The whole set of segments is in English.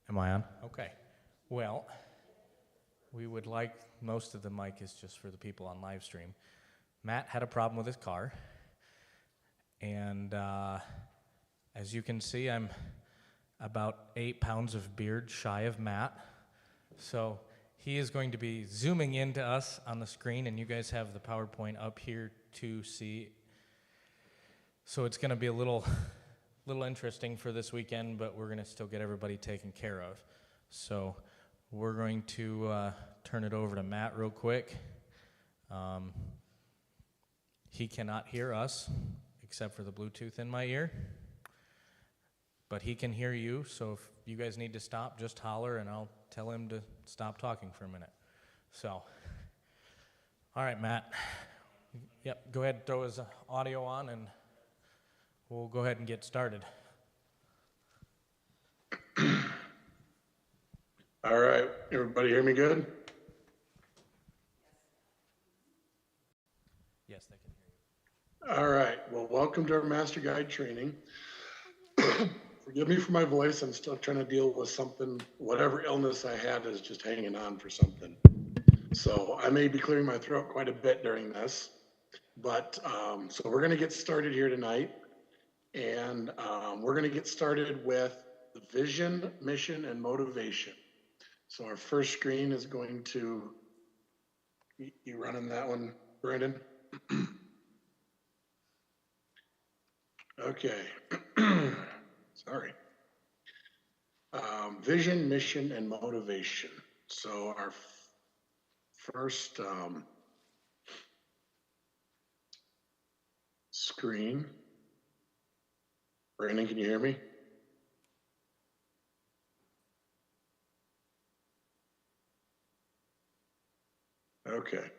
Am I on? Okay. Well, we would like, most of the mic is just for the people on live stream. Matt had a problem with his car, and as you can see, I'm about 8 pounds of beard shy of Matt. So he is going to be zooming into us on the screen, and you guys have the PowerPoint up here to see. So it's going to be a little interesting for this weekend, but we're going to still get everybody taken care of. So we're going to turn it over to Matt real quick. He cannot hear us except for the Bluetooth in my ear, but he can hear you. So if you guys need to stop, just holler and I'll tell him to stop talking for a minute. So, all right, Matt. Yep, go ahead and throw his audio on and we'll go ahead and get started. All right, everybody hear me good? Yes, they can hear you. All right, well, welcome to our Master Guide training. Forgive me for my voice, I'm still trying to deal with something, whatever illness I had is just hanging on for something. So I may be clearing my throat quite a bit during this, but so we're gonna get started here tonight. And we're gonna get started with the vision, mission, and motivation. So our first screen is going to, you running that one, Brandon? Okay, sorry. Vision, mission, and motivation. So our first screen. Brandon, can you hear me? Okay.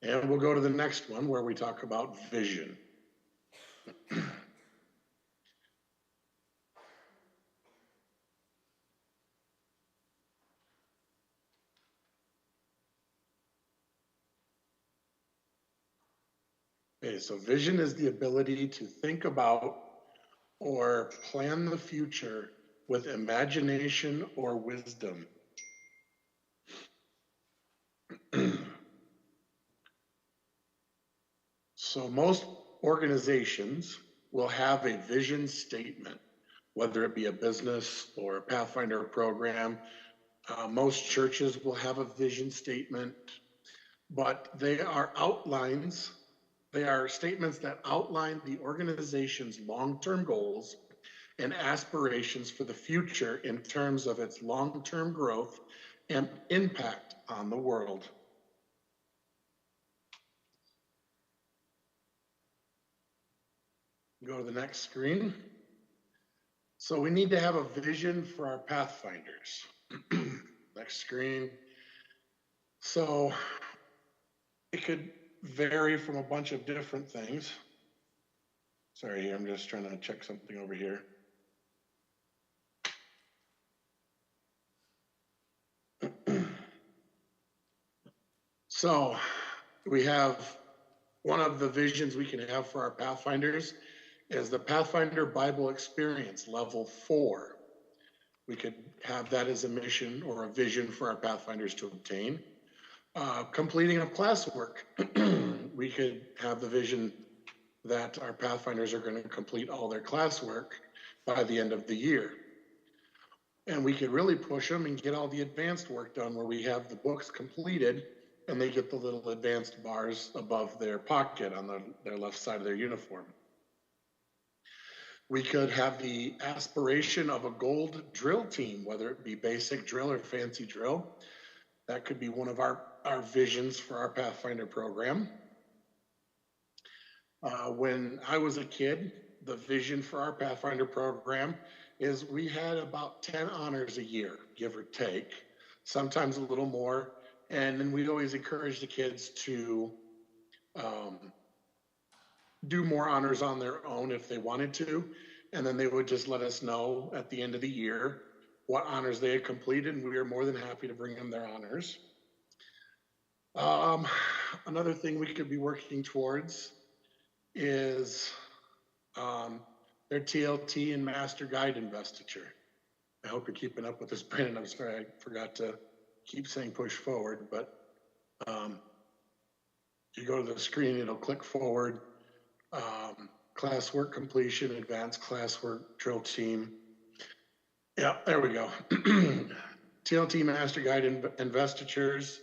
And we'll go to the next one where we talk about vision. Okay, so vision is the ability to think about or plan the future with imagination or wisdom. So most organizations will have a vision statement, whether it be a business or a Pathfinder program. Most churches will have a vision statement, but they are outlines. They are statements that outline the organization's long-term goals and aspirations for the future in terms of its long-term growth and impact on the world. Go to the next screen. So we need to have a vision for our Pathfinders. Next screen. So it could vary from a bunch of different things. Sorry, I'm just trying to check something over here. So we have one of the visions we can have for our Pathfinders is the Pathfinder Bible Experience Level 4. We could have that as a mission or a vision for our Pathfinders to obtain. Completing of classwork, we could have the vision that our Pathfinders are going to complete all their classwork by the end of the year. And we could really push them and get all the advanced work done where we have the books completed and they get the little advanced bars above their pocket on their left side of their uniform. We could have the aspiration of a gold drill team, whether it be basic drill or fancy drill. That could be one of our visions for our Pathfinder program. When I was a kid, the vision for our Pathfinder program is we had about 10 honors a year, give or take, sometimes a little more. And then we'd always encourage the kids to do more honors on their own if they wanted to. And then they would just let us know at the end of the year what honors they had completed, and we were more than happy to bring them their honors. Another thing we could be working towards is their TLT and Master Guide investiture. I hope you're keeping up with this, Brandon. I'm sorry, I forgot to keep saying push forward, but you go to the screen, it'll click forward. Classwork completion, advanced classwork, drill team. Yeah, there we go. TLT Master Guide investitures,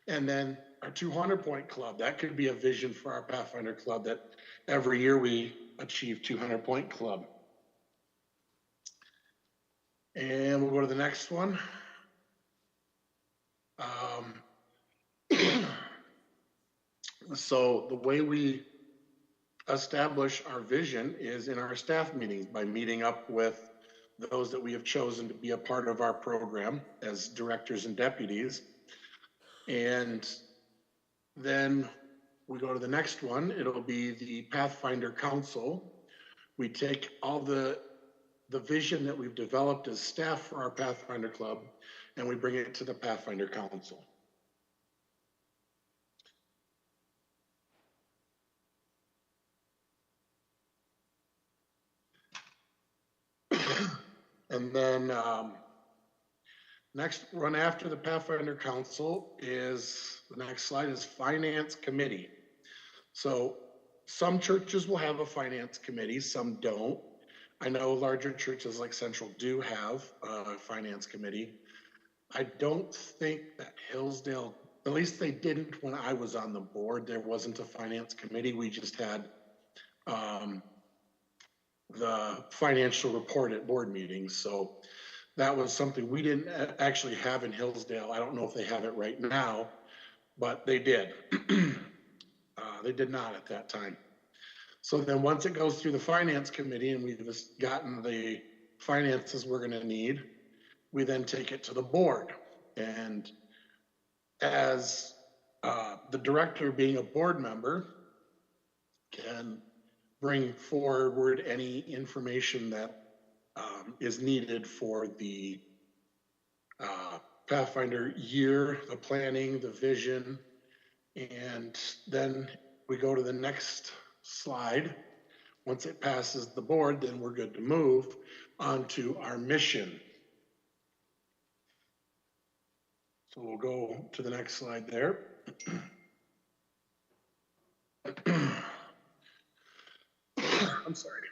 and then our 200-point club. That could be a vision for our Pathfinder club, that every year we achieve 200-point club. And we'll go to the next one. So the way we establish our vision is in our staff meetings, by meeting up with those that we have chosen to be a part of our program as directors and deputies. And then we go to the next one. It'll be the Pathfinder Council. We take all the vision that we've developed as staff for our Pathfinder Club, and we bring it to the Pathfinder Council. And then next run after the Pathfinder Council is, the next slide is Finance Committee. So some churches will have a Finance Committee, some don't. I know larger churches like Central do have a Finance Committee. I don't think that Hillsdale, at least they didn't when I was on the board, there wasn't a Finance Committee. We just had the financial report at board meetings. So that was something we didn't actually have in Hillsdale. I don't know if they have it right now, but they did. They did not at that time. So then once it goes through the Finance Committee and we've gotten the finances we're gonna need, we then take it to the board. And as the director, being a board member, can bring forward any information that is needed for the Pathfinder year, the planning, the vision. And then we go to the next slide. Once it passes the board, then we're good to move on to our mission. So we'll go to the next slide there. I'm sorry.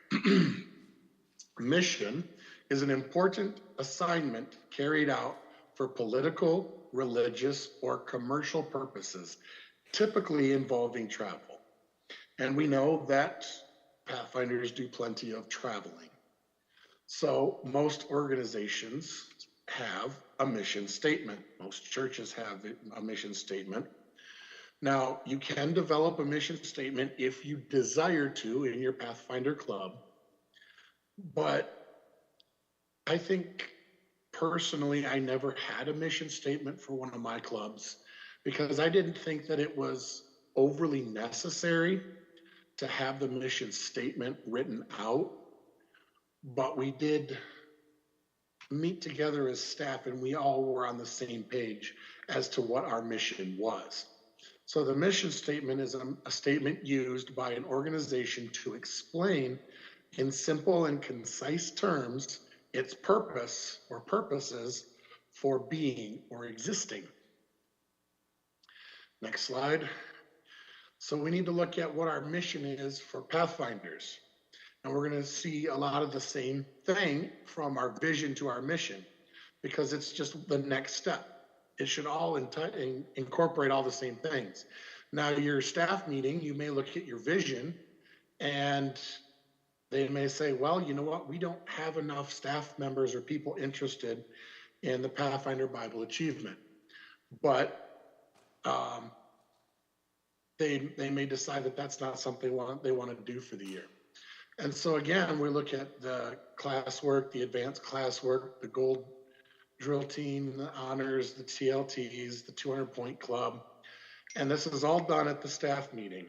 Mission is an important assignment carried out for political, religious, or commercial purposes, typically involving travel. And we know that Pathfinders do plenty of traveling. So most organizations have a mission statement. Most churches have a mission statement. Now, you can develop a mission statement if you desire to in your Pathfinder club, but I think personally, I never had a mission statement for one of my clubs because I didn't think that it was overly necessary to have the mission statement written out. But we did meet together as staff and we all were on the same page as to what our mission was. So the mission statement is a statement used by an organization to explain in simple and concise terms its purpose or purposes for being or existing. Next slide. So we need to look at what our mission is for Pathfinders. And we're going to see a lot of the same thing from our vision to our mission because it's just the next step. It should all incorporate all the same things. Now, your staff meeting, you may look at your vision and they may say, well, you know what? We don't have enough staff members or people interested in the Pathfinder Bible Achievement. But they may decide that that's not something they want to do for the year. And so again, we look at the classwork, the advanced classwork, the gold drill team, the honors, the TLTs, the 200-point club. And this is all done at the staff meeting.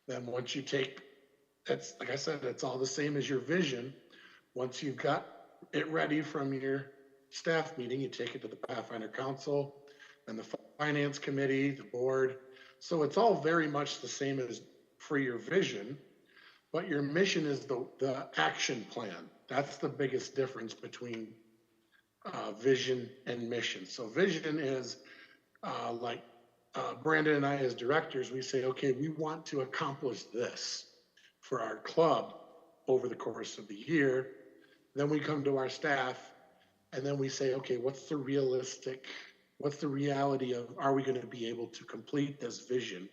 Then once you take, it's like I said, it's all the same as your vision. Once you've got it ready from your staff meeting, you take it to the Pathfinder Council and the Finance Committee, the board. So it's all very much the same as for your vision, but your mission is the action plan. That's the biggest difference between vision and mission. So vision is like Brandon and I as directors, we say, okay, we want to accomplish this for our club over the course of the year. Then we come to our staff and then we say, okay, what's the reality of, are we going to be able to complete this vision?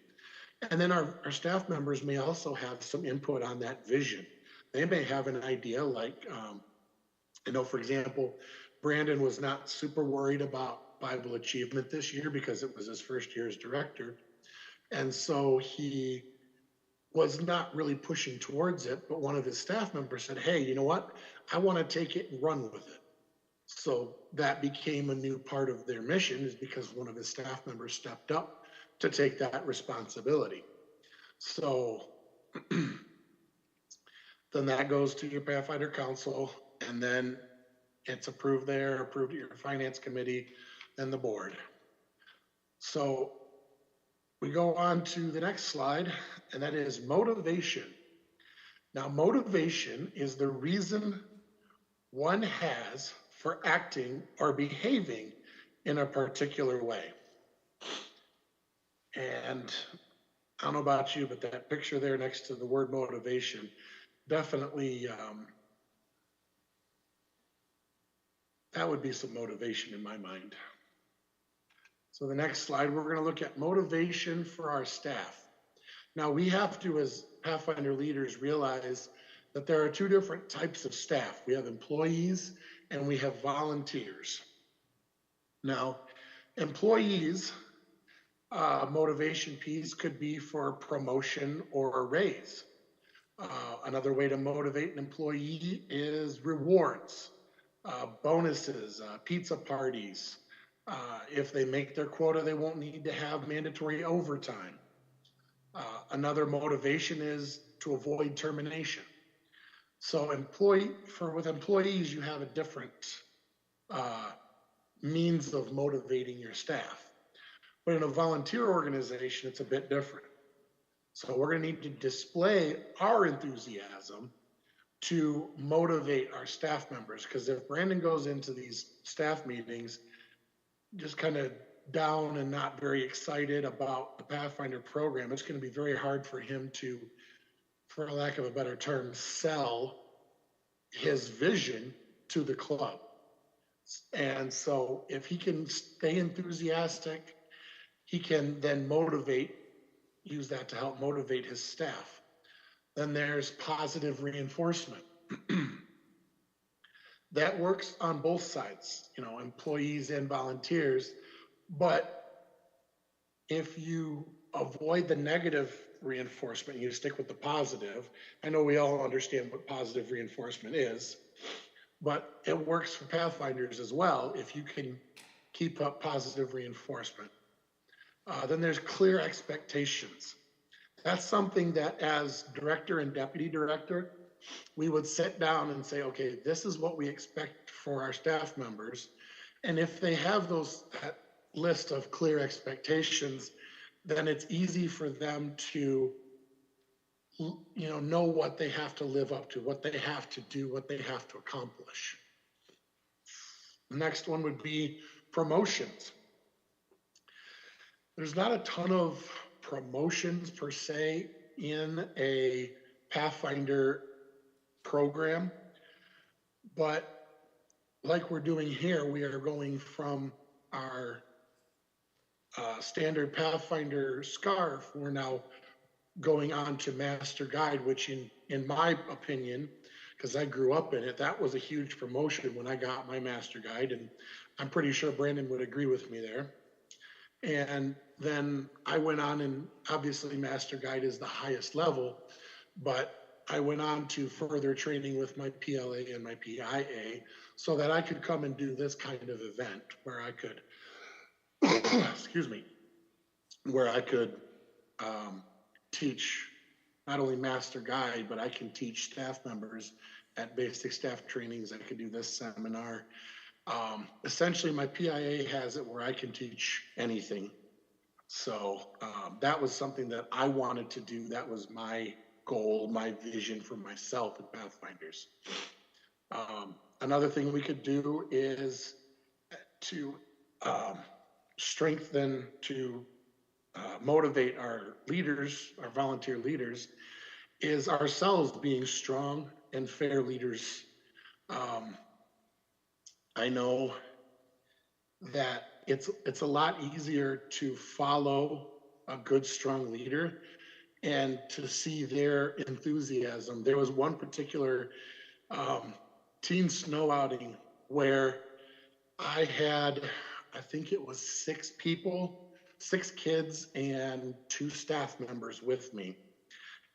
And then our staff members may also have some input on that vision. They may have an idea like, for example, Brandon was not super worried about Bible achievement this year because it was his first year as director. And so he was not really pushing towards it, but one of his staff members said, hey, you know what? I want to take it and run with it. So that became a new part of their mission, is because one of his staff members stepped up to take that responsibility. So then that goes to your Pathfinder Council, and then it's approved there, approved at your finance committee, and the board. So we go on to the next slide, and that is motivation. Now, motivation is the reason one has for acting or behaving in a particular way. And I don't know about you, but that picture there next to the word motivation definitely, that would be some motivation in my mind. So the next slide, we're going to look at motivation for our staff. Now we have to, as Pathfinder leaders, realize that there are two different types of staff. We have employees and we have volunteers. Now, employees, motivation piece could be for promotion or a raise. Another way to motivate an employee is rewards, bonuses, pizza parties. If they make their quota, they won't need to have mandatory overtime. Another motivation is to avoid termination. So with employees, you have a different means of motivating your staff. But in a volunteer organization, it's a bit different. So we're going to need to display our enthusiasm to motivate our staff members. Because if Brandon goes into these staff meetings just kind of down and not very excited about the Pathfinder program, it's going to be very hard for him to, for lack of a better term, sell his vision to the club. And so if he can stay enthusiastic, he can then use that to help motivate his staff. Then there's positive reinforcement. That works on both sides, employees and volunteers. But if you avoid the negative reinforcement, you stick with the positive. I know we all understand what positive reinforcement is, but it works for Pathfinders as well if you can keep up positive reinforcement. Then there's clear expectations. That's something that as director and deputy director, we would sit down and say, okay, this is what we expect for our staff members. And if they have that list of clear expectations, then it's easy for them to know what they have to live up to, what they have to do, what they have to accomplish. The next one would be promotions. There's not a ton of promotions per se in a Pathfinder program, but like we're doing here, we are going from our standard Pathfinder scarf, we're now going on to Master Guide, which in my opinion, because I grew up in it, that was a huge promotion when I got my Master Guide, and I'm pretty sure Brandon would agree with me there. And then I went on, and obviously Master Guide is the highest level, but I went on to further training with my PLA and my PIA so that I could come and do this kind of event where I could, excuse me, where I could teach not only Master Guide, but I can teach staff members at basic staff trainings. I could do this seminar. Essentially, my PIA has it where I can teach anything. So that was something that I wanted to do. That was my goal, my vision for myself at Pathfinders. Another thing we could do is to um, strengthen, to motivate our leaders, our volunteer leaders, is ourselves being strong and fair leaders. Um, I know that it's a lot easier to follow a good, strong leader and to see their enthusiasm. There was one particular um, teen snow outing where I think it was 6 people, 6 kids, and 2 staff members with me.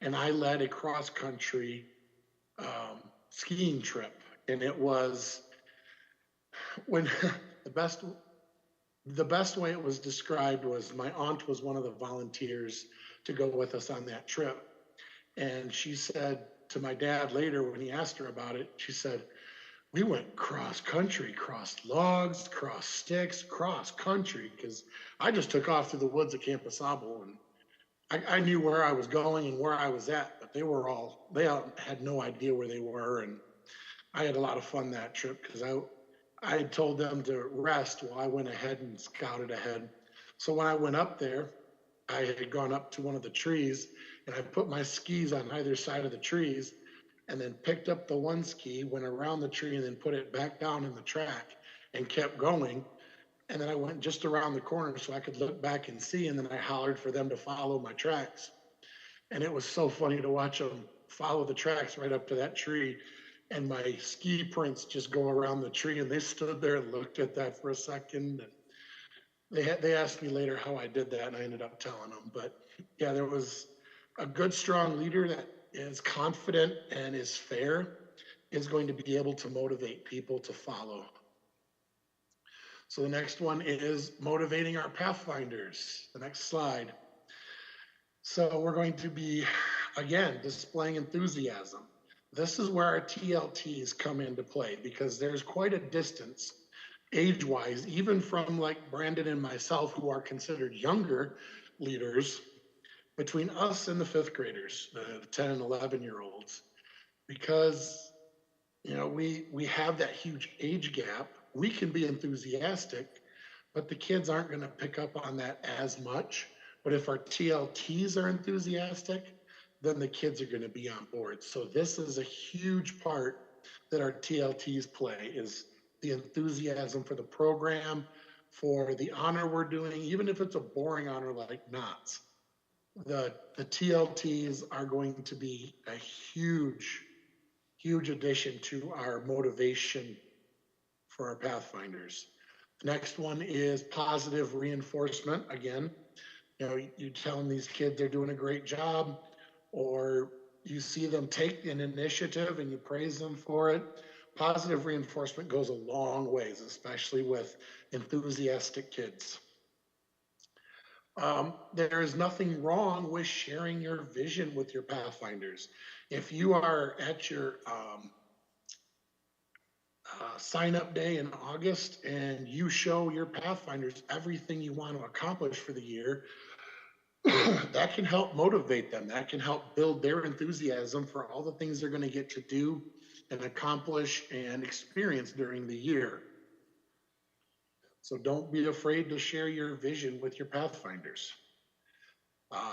And I led a cross country skiing trip. And it was when the best the best way it was described was my aunt was one of the volunteers to go with us on that trip. And she said to my dad later when he asked her about it, she said, we went cross country, cross logs, cross sticks, cross country, because I just took off through the woods of Camp Asabo, and I knew where I was going and where I was at, but they all had no idea where they were. And I had a lot of fun that trip because I had told them to rest while I went ahead and scouted ahead. So when I went up there, I had gone up to one of the trees and I put my skis on either side of the trees and then picked up the one ski, went around the tree and then put it back down in the track and kept going. And then I went just around the corner so I could look back and see. And then I hollered for them to follow my tracks. And it was so funny to watch them follow the tracks right up to that tree. And my ski prints just go around the tree. And they stood there and looked at that for a second. And they asked me later how I did that. And I ended up telling them. But yeah, there was a good, strong leader that is confident and is fair is going to be able to motivate people to follow. So the next one is motivating our Pathfinders. The next slide. So we're going to be, again, displaying enthusiasm. This is where our TLTs come into play because there's quite a distance age-wise, even from like Brandon and myself, who are considered younger leaders, between us and the 5th graders, the 10 and 11-year-olds, because we have that huge age gap. We can be enthusiastic, but the kids aren't going to pick up on that as much. But if our TLTs are enthusiastic, then the kids are going to be on board. So this is a huge part that our TLTs play, is the enthusiasm for the program, for the honor we're doing, even if it's a boring honor like knots. The TLTs are going to be a huge addition to our motivation for our Pathfinders. The next one is positive reinforcement. Again, you telling these kids they're doing a great job, or you see them take an initiative and you praise them for it. Positive reinforcement goes a long ways, especially with enthusiastic kids. There is nothing wrong with sharing your vision with your Pathfinders. If you are at your sign-up day in August and you show your Pathfinders everything you want to accomplish for the year, that can help motivate them. That can help build their enthusiasm for all the things they're going to get to do and accomplish and experience during the year. So don't be afraid to share your vision with your Pathfinders.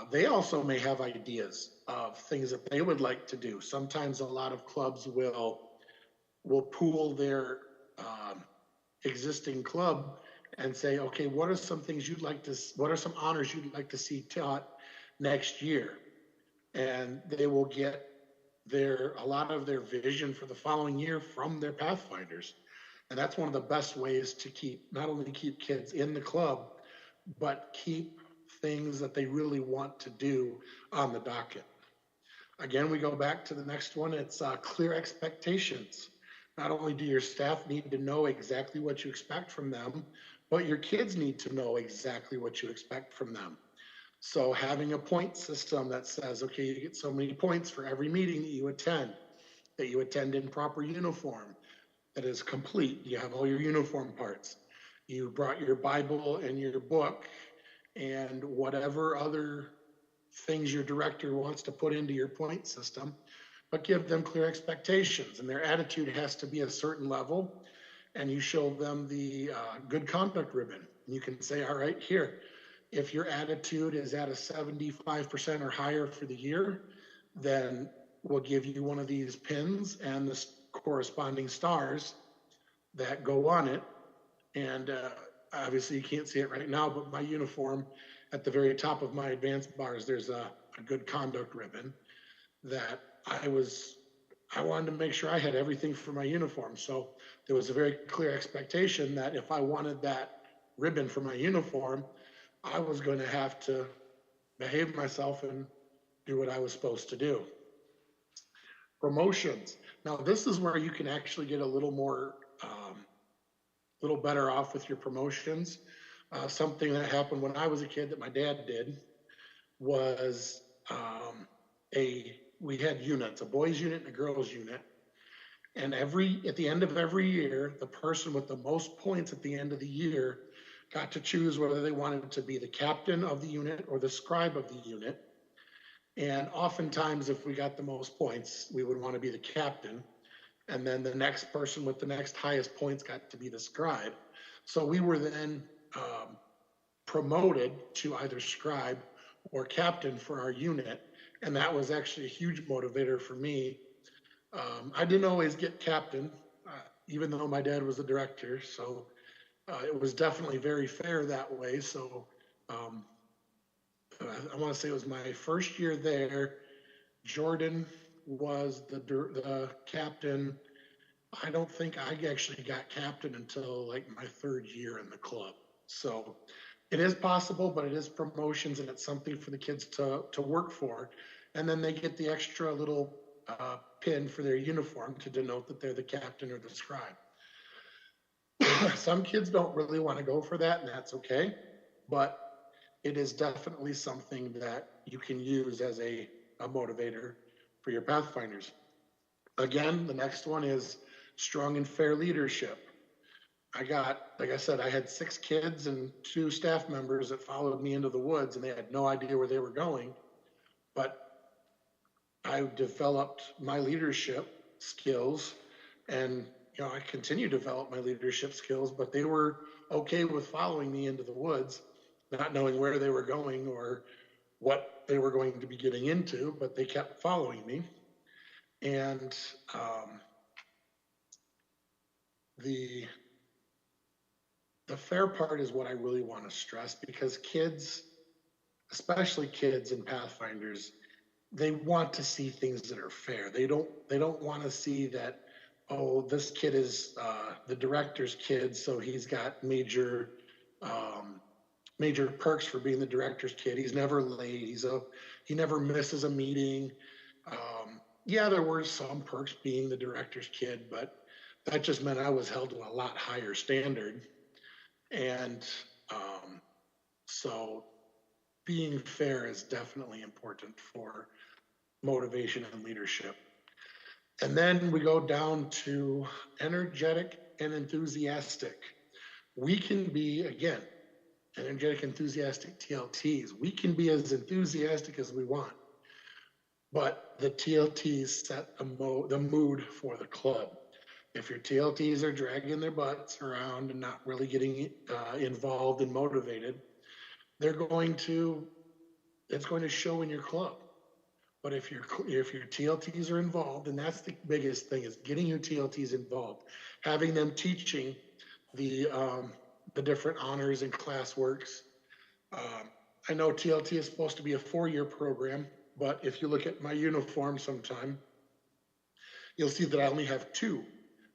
They also may have ideas of things that they would like to do. Sometimes a lot of clubs will pool their existing club and say, okay, what are some honors you'd like to see taught next year? And they will get a lot of their vision for the following year from their Pathfinders. And that's one of the best ways to not only keep kids in the club, but keep things that they really want to do on the docket. Again, we go back to the next one. It's clear expectations. Not only do your staff need to know exactly what you expect from them, but your kids need to know exactly what you expect from them. So having a point system that says, okay, you get so many points for every meeting that you attend in proper uniform, that is complete. You have all your uniform parts. You brought your Bible and your book and whatever other things your director wants to put into your point system. but give them clear expectations, and their attitude has to be a certain level. And you show them the good conduct ribbon. You can say, all right, here, if your attitude is at a 75% or higher for the year, then we'll give you one of these pins and the corresponding stars that go on it. And obviously you can't see it right now, but my uniform, at the very top of my advanced bars, there's a good conduct ribbon that I wanted to make sure I had everything for my uniform. So there was a very clear expectation that if I wanted that ribbon for my uniform, I was going to have to behave myself and do what I was supposed to do. Promotions. Now, this is where you can actually get a little more, little better off with your promotions. Something that happened when I was a kid that my dad did was we had units, a boys unit and a girls unit. And at the end of every year, the person with the most points at the end of the year got to choose whether they wanted to be the captain of the unit or the scribe of the unit. And oftentimes, if we got the most points, we would want to be the captain. And then the next person with the next highest points got to be the scribe. So we were then promoted to either scribe or captain for our unit. And that was actually a huge motivator for me. I didn't always get captain, even though my dad was the director. So it was definitely very fair that way. So I want to say it was my first year there. Jordan was the captain. I don't think I actually got captain until like my third year in the club. So it is possible, but it is promotions, and it's something for the kids to work for. And then they get the extra little pin for their uniform to denote that they're the captain or the scribe. Some kids don't really want to go for that, and that's okay. But it is definitely something that you can use as a motivator for your Pathfinders. Again, the next one is strong and fair leadership. Like I said, I had 6 kids and 2 staff members that followed me into the woods, and they had no idea where they were going. But I developed my leadership skills, and I continue to develop my leadership skills, but they were okay with following me into the woods, not knowing where they were going or what they were going to be getting into, but they kept following me. And the fair part is what I really want to stress, because kids, especially kids in Pathfinders, they want to see things that are fair. They don't want to see that, oh, this kid is the director's kid, so he's got major perks for being the director's kid. He's never late. He never misses a meeting. Yeah, there were some perks being the director's kid, but that just meant I was held to a lot higher standard. And so being fair is definitely important for motivation and leadership. And then we go down to energetic and enthusiastic. We can be, again, energetic, enthusiastic TLTs. We can be as enthusiastic as we want, but the TLTs set the mood for the club. If your TLTs are dragging their butts around and not really getting involved and motivated, it's going to show in your club. But if your TLTs are involved, and that's the biggest thing, is getting your TLTs involved, having them teaching the different honors and class works. I know TLT is supposed to be a 4-year program, but if you look at my uniform sometime, you'll see that I only have 2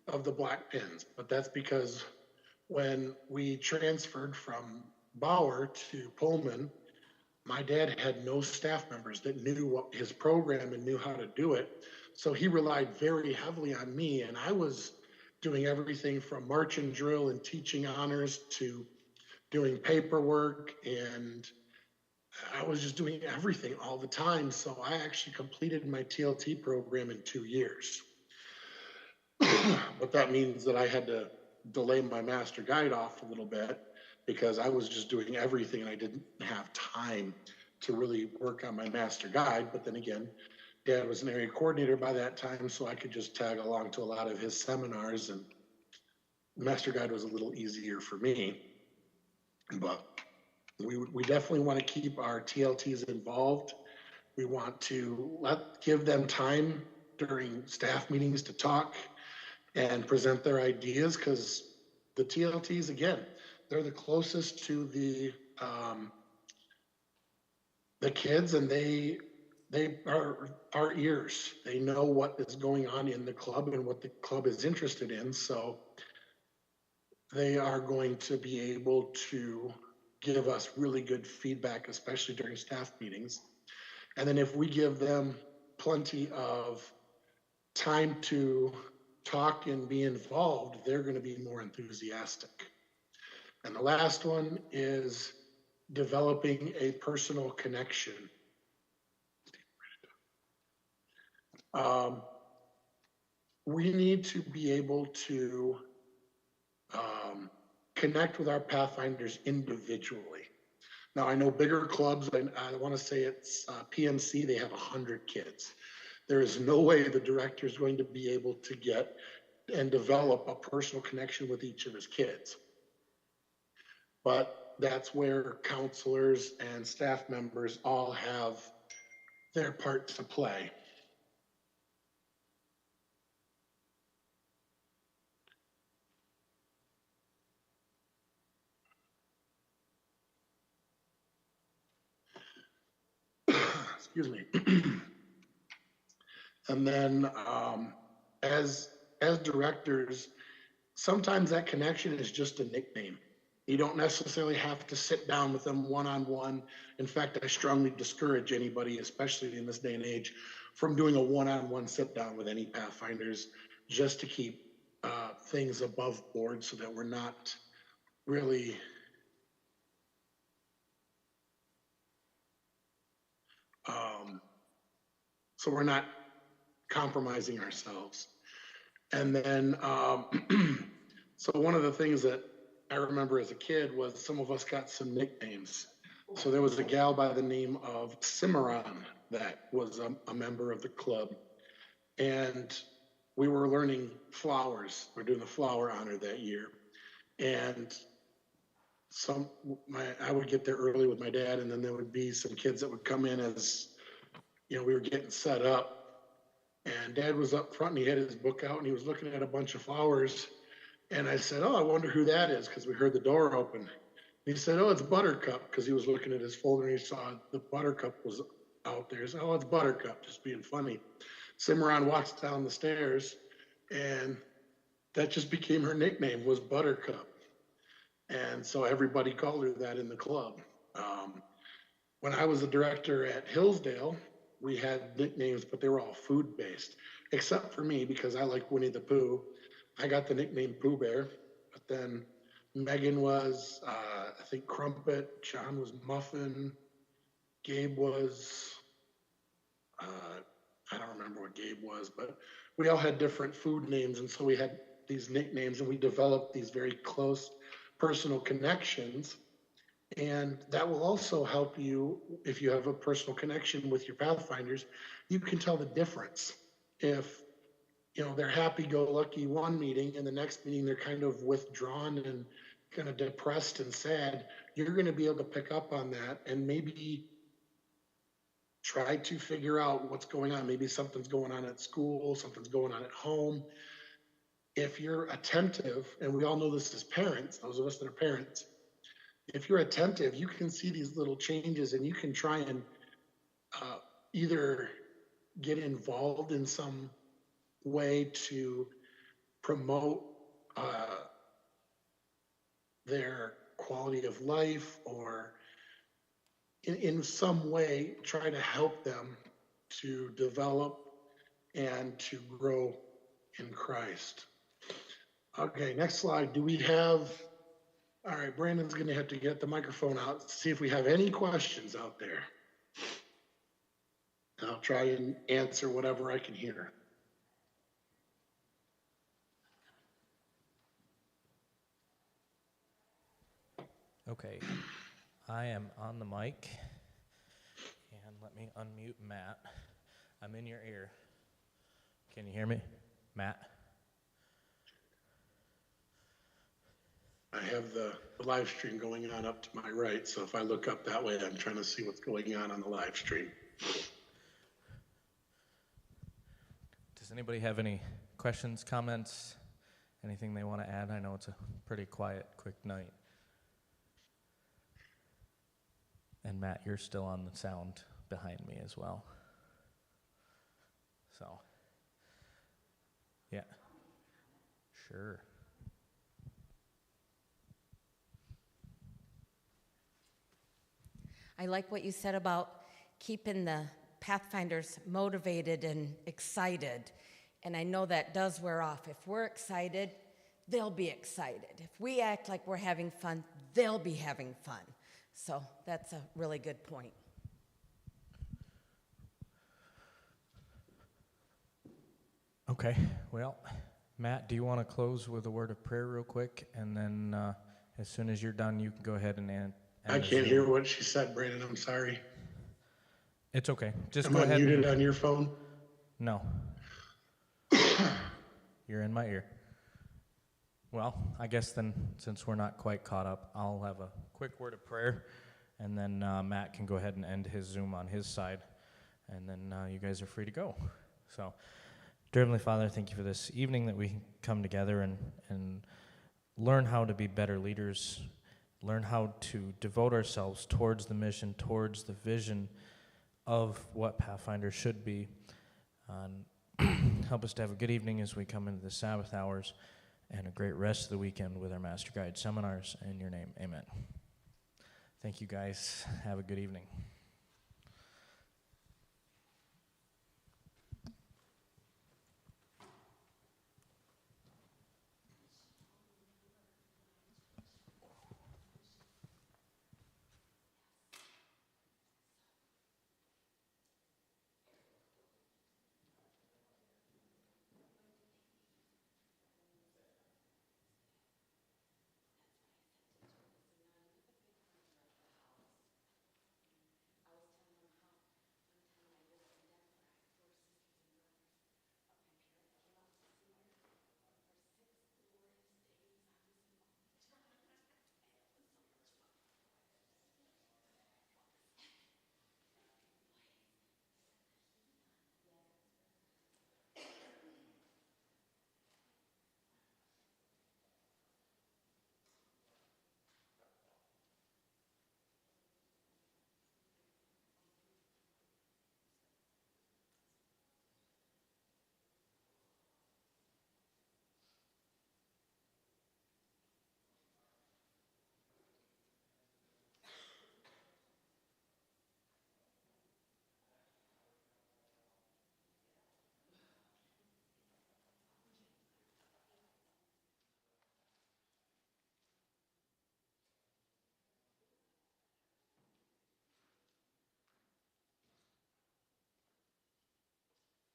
of the black pins, but that's because when we transferred from Bauer to Pullman, my dad had no staff members that knew what his program and knew how to do it. So he relied very heavily on me, and I was doing everything from march and drill and teaching honors to doing paperwork, and I was just doing everything all the time. So I actually completed my TLT program in 2 years. But that means that I had to delay my master guide off a little bit because I was just doing everything and I didn't have time to really work on my master guide. But then again, Dad was an area coordinator by that time, so I could just tag along to a lot of his seminars, and Master Guide was a little easier for me. But we definitely want to keep our TLTs involved. We want to give them time during staff meetings to talk and present their ideas, because the TLTs, again, they're the closest to the kids, and they are our ears. They know what is going on in the club and what the club is interested in. So they are going to be able to give us really good feedback, especially during staff meetings. And then if we give them plenty of time to talk and be involved, they're going to be more enthusiastic. And the last one is developing a personal connection. We need to be able to connect with our Pathfinders individually. Now, I know bigger clubs, and I want to say it's PMC, they have 100 kids. There is no way the director is going to be able to get and develop a personal connection with each of his kids. But that's where counselors and staff members all have their part to play. Excuse me. And then as directors, sometimes that connection is just a nickname. You don't necessarily have to sit down with them one-on-one. In fact, I strongly discourage anybody, especially in this day and age, from doing a one-on-one sit down with any Pathfinders, just to keep things above board so that we're not really so we're not compromising ourselves. And then, so one of the things that I remember as a kid was some of us got some nicknames. So there was a gal by the name of Cimarron that was a member of the club. And we were learning flowers. We're doing the flower honor that year. And I would get there early with my dad, and then there would be some kids that would come in as, we were getting set up. And Dad was up front, and he had his book out, and he was looking at a bunch of flowers. And I said, "Oh, I wonder who that is," because we heard the door open. And he said, "Oh, it's Buttercup," because he was looking at his folder, and he saw the Buttercup was out there. He said, "Oh, it's Buttercup," just being funny. Cimarron walks down the stairs, and that just became her nickname, was Buttercup. And so everybody called her that in the club. When I was a director at Hillsdale, we had nicknames, but they were all food-based, except for me, because I like Winnie the Pooh. I got the nickname Pooh Bear, but then Megan was, I think, Crumpet, John was Muffin, Gabe was, I don't remember what Gabe was, but we all had different food names, and so we had these nicknames, and we developed these very close personal connections. And that will also help you if you have a personal connection with your Pathfinders. You can tell the difference. If they're happy-go-lucky one meeting, and the next meeting they're kind of withdrawn and kind of depressed and sad, you're going to be able to pick up on that and maybe try to figure out what's going on. Maybe something's going on at school, something's going on at home. If you're attentive, and we all know this as parents, those of us that are parents, if you're attentive, you can see these little changes, and you can try and either get involved in some way to promote their quality of life, or in some way try to help them to develop and to grow in Christ. Okay, next slide. Do we have, all right, Brandon's going to have to get the microphone out to see if we have any questions out there. And I'll try and answer whatever I can hear. Okay, I am on the mic, and let me unmute Matt. I'm in your ear. Can you hear me, Matt? I have the live stream going on up to my right, so if I look up that way, I'm trying to see what's going on the live stream. Does anybody have any questions, comments, anything they want to add? I know it's a pretty quiet, quick night. And Matt, you're still on the sound behind me as well. So, yeah, sure. I like what you said about keeping the Pathfinders motivated and excited. And I know that does wear off. If we're excited, they'll be excited. If we act like we're having fun, they'll be having fun. So that's a really good point. Okay, well, Matt, do you want to close with a word of prayer real quick? And then as soon as you're done, you can go ahead and end. I can't hear what she said, Brandon. I'm sorry. It's okay. Just Am go I ahead. muted on your phone? No. You're in my ear. Well, I guess then, since we're not quite caught up, I'll have a quick word of prayer, and then Matt can go ahead and end his Zoom on his side, and then you guys are free to go. So, dear Heavenly Father, thank you for this evening that we can come together and learn how to be better leaders, learn how to devote ourselves towards the mission, towards the vision of what Pathfinder should be. Help us to have a good evening as we come into the Sabbath hours, and a great rest of the weekend with our Master Guide seminars. In your name, amen. Thank you guys. Have a good evening.